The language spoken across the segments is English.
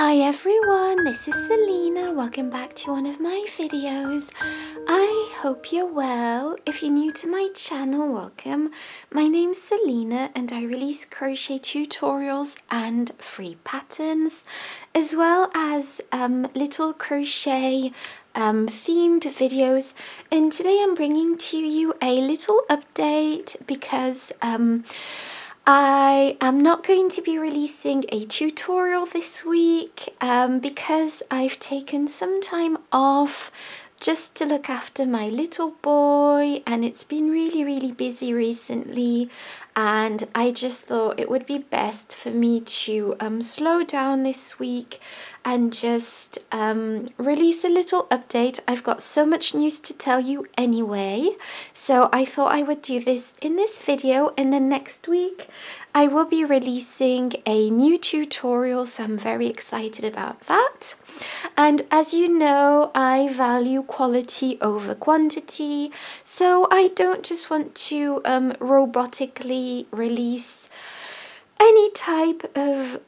Hi everyone, this is Selina. Welcome back to one of my videos. I hope you're well. If you're new to my channel, welcome. My name's Selina and I release crochet tutorials and free patterns, as well as little crochet themed videos. And today I'm bringing to you a little update because I am not going to be releasing a tutorial this week because I've taken some time off just to look after my little boy, and it's been really busy recently, and I just thought it would be best for me to slow down this week and just release a little update. I've got so much news to tell you anyway, so I thought I would do this in this video, and then next week I will be releasing a new tutorial, so I'm very excited about that. And as you know, I value quality over quantity, so I don't just want to robotically release any type of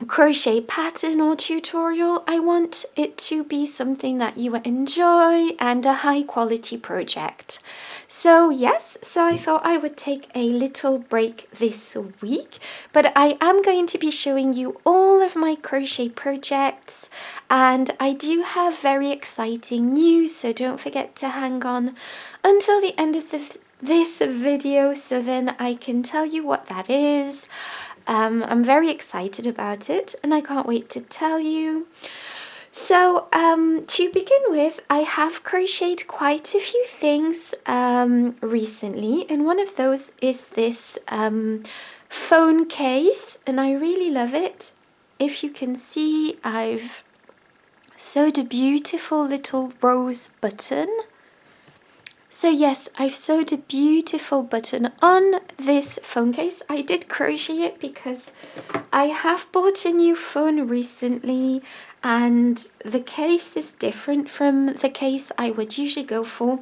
crochet pattern or tutorial. I want it to be something that you enjoy and a high quality project. So yes, so I thought I would take a little break this week, but I am going to be showing you all of my crochet projects, and I do have very exciting news, so don't forget to hang on until the end of this video so then I can tell you what that is. I'm very excited about it and I can't wait to tell you. So to begin with, I have crocheted quite a few things recently, and one of those is this phone case, and I really love it. If you can see, I've sewed a beautiful little rose button. So yes, I've sewed a beautiful button on this phone case. I did crochet it because I have bought a new phone recently and the case is different from the case I would usually go for,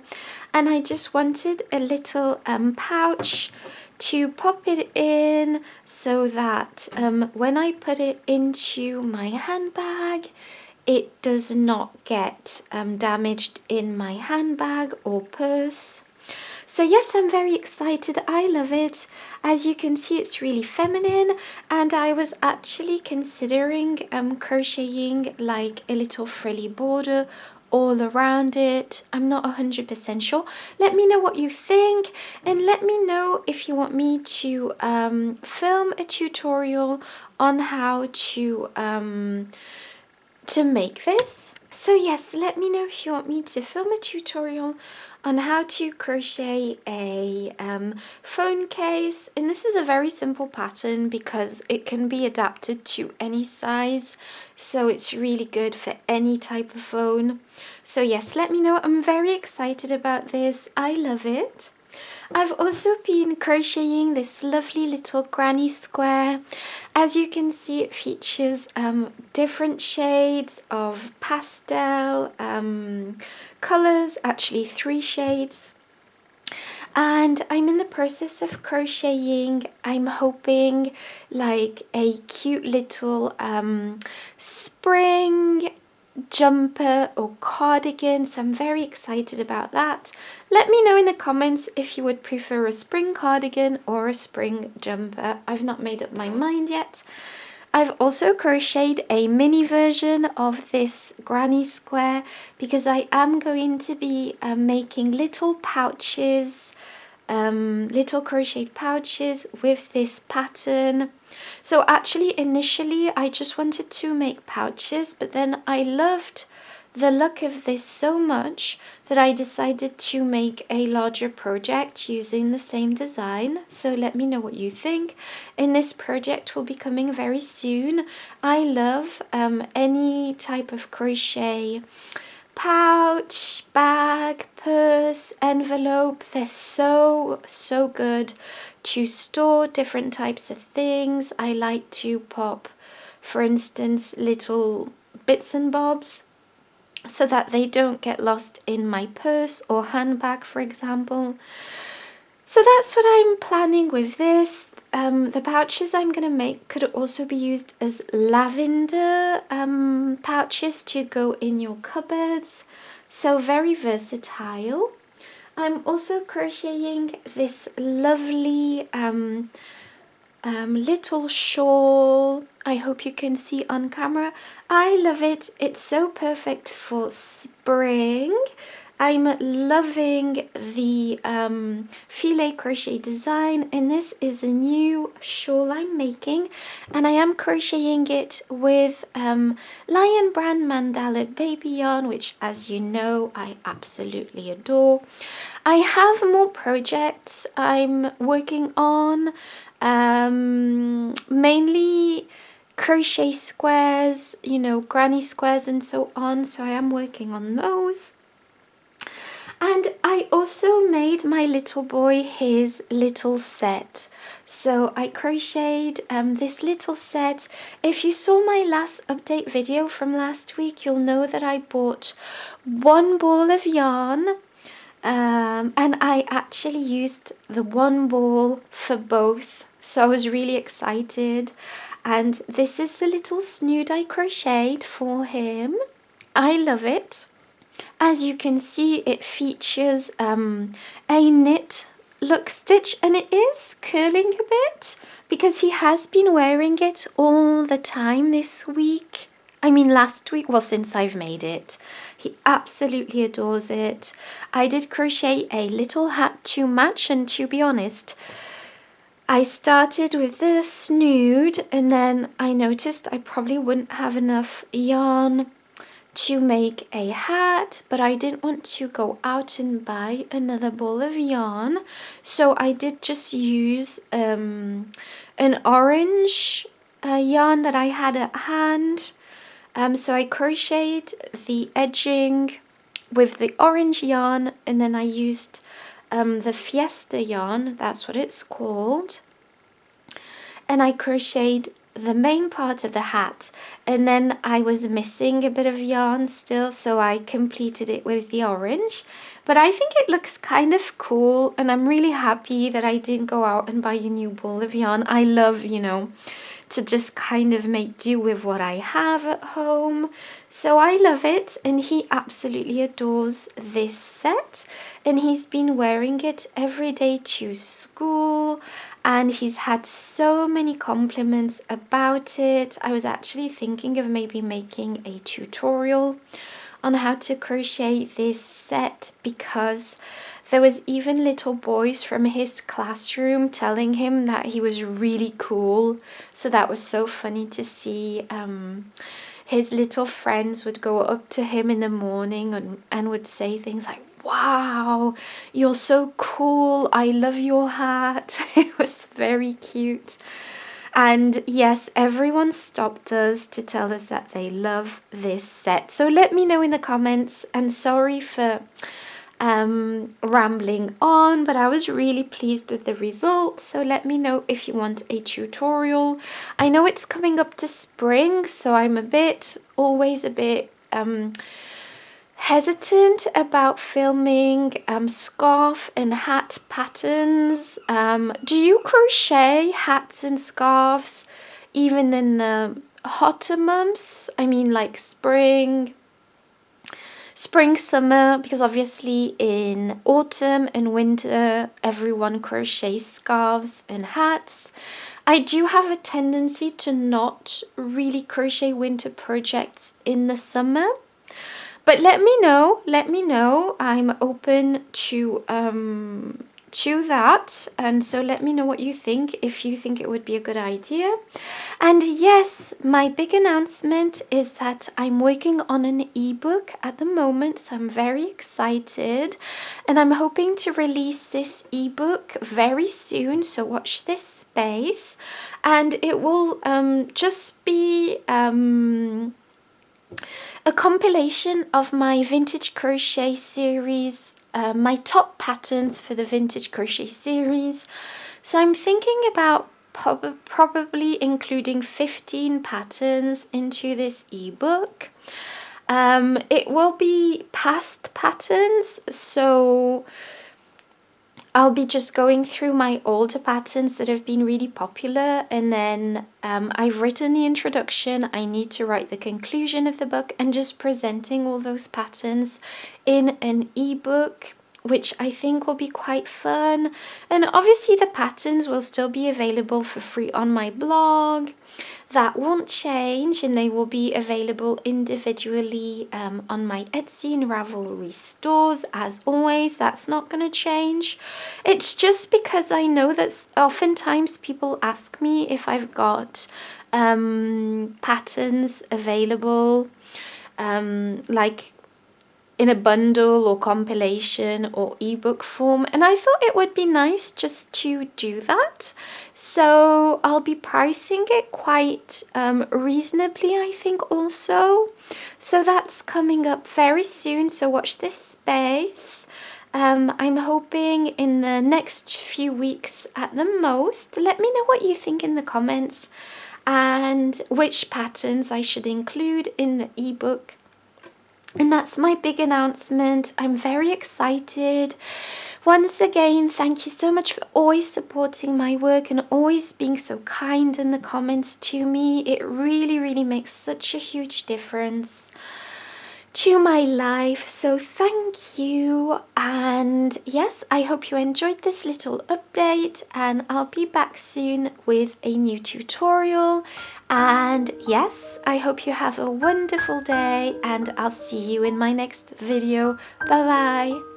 and I just wanted a little pouch to pop it in so that when I put it into my handbag, it does not get damaged in my handbag or purse. So yes, I'm very excited. I love it. As you can see, it's really feminine, and I was actually considering crocheting like a little frilly border all around it. I'm not 100% sure. Let me know what you think, and let me know if you want me to film a tutorial on how to make this. So yes, let me know if you want me to film a tutorial on how to crochet a phone case. And this is a very simple pattern because it can be adapted to any size, so it's really good for any type of phone. So yes, let me know. I'm very excited about this. I love it. I've also been crocheting this lovely little granny square. As you can see, it features different shades of pastel colors, actually 3 shades. And I'm in the process of crocheting, I'm hoping, like a cute little spring jumper or cardigan, so I'm very excited about that. Let me know in the comments if you would prefer a spring cardigan or a spring jumper. I've not made up my mind yet. I've also crocheted a mini version of this granny square because I am going to be making little pouches, little crocheted pouches with this pattern. So actually initially I just wanted to make pouches, but then I loved the look of this so much that I decided to make a larger project using the same design. So let me know what you think. And this project will be coming very soon. I love any type of crochet pouch, bag, purse, envelope. They're so good to store different types of things. I like to pop, for instance, little bits and bobs so that they don't get lost in my purse or handbag, for example. So that's what I'm planning with this. the pouches I'm going to make could also be used as lavender pouches to go in your cupboards. So very versatile. I'm also crocheting this lovely little shawl. I hope you can see on camera. I love it. It's so perfect for spring. I'm loving the filet crochet design, and this is a new shawl I'm making, and I am crocheting it with Lion Brand Mandala baby yarn, which, as you know, I absolutely adore. I have more projects I'm working on, mainly crochet squares, you know, granny squares and so on, so I am working on those. And I also made my little boy his little set. So I crocheted this little set. If you saw my last update video from last week, you'll know that I bought one ball of yarn. And I actually used the one ball for both. So I was really excited. And this is the little snood I crocheted for him. I love it. As you can see, it features a knit look stitch, and it is curling a bit because he has been wearing it all the time this week. I mean last week, well, since I've made it. He absolutely adores it. I did crochet a little hat to match, and to be honest, I started with the snood and then I noticed I probably wouldn't have enough yarn to make a hat, but I didn't want to go out and buy another ball of yarn, so I did just use an orange yarn that I had at hand. So I crocheted the edging with the orange yarn, and then I used the Fiesta yarn, that's what it's called, and I crocheted the main part of the hat, and then I was missing a bit of yarn still, so I completed it with the orange. But I think it looks kind of cool, and I'm really happy that I didn't go out and buy a new ball of yarn. I love, you know, to just kind of make do with what I have at home. So I love it, and he absolutely adores this set, and he's been wearing it every day to school, and he's had so many compliments about it. I was actually thinking of maybe making a tutorial on how to crochet this set, because there was even little boys from his classroom telling him that he was really cool. So that was so funny to see. His little friends would go up to him in the morning and would say things like, "Wow, you're so cool. I love your hat." It was very cute. And yes, everyone stopped us to tell us that they love this set. So let me know in the comments, and sorry for rambling on, but I was really pleased with the results. So let me know if you want a tutorial. I know it's coming up to spring, so I'm always a bit hesitant about filming scarf and hat patterns. Do you crochet hats and scarves even in the hotter months? I mean, like spring, summer, because obviously in autumn and winter everyone crochets scarves and hats. I do have a tendency to not really crochet winter projects in the summer, but let me know. I'm open to that, and so let me know what you think, if you think it would be a good idea. And yes, my big announcement is that I'm working on an ebook at the moment, so I'm very excited, and I'm hoping to release this ebook very soon, so watch this space. And it will just be a compilation of my Vintage Crochet Series, my top patterns for the Vintage Crochet Series. So I'm thinking about probably including 15 patterns into this ebook. It will be past patterns, so I'll be just going through my older patterns that have been really popular, and then I've written the introduction. I need to write the conclusion of the book, and just presenting all those patterns in an ebook, which I think will be quite fun. And obviously the patterns will still be available for free on my blog. That won't change, and they will be available individually on my Etsy and Ravelry stores as always. That's not going to change. It's just because I know that oftentimes people ask me if I've got patterns available, like in a bundle or compilation or ebook form, and I thought it would be nice just to do that. So I'll be pricing it quite reasonably, I think, also. So that's coming up very soon, so watch this space. I'm hoping in the next few weeks at the most. Let me know what you think in the comments and which patterns I should include in the ebook. And that's my big announcement. I'm very excited. Once again, thank you so much for always supporting my work and always being so kind in the comments to me. It really, really makes such a huge difference to my life. So thank you. And yes, I hope you enjoyed this little update, and I'll be back soon with a new tutorial. And yes, I hope you have a wonderful day, and I'll see you in my next video. Bye bye.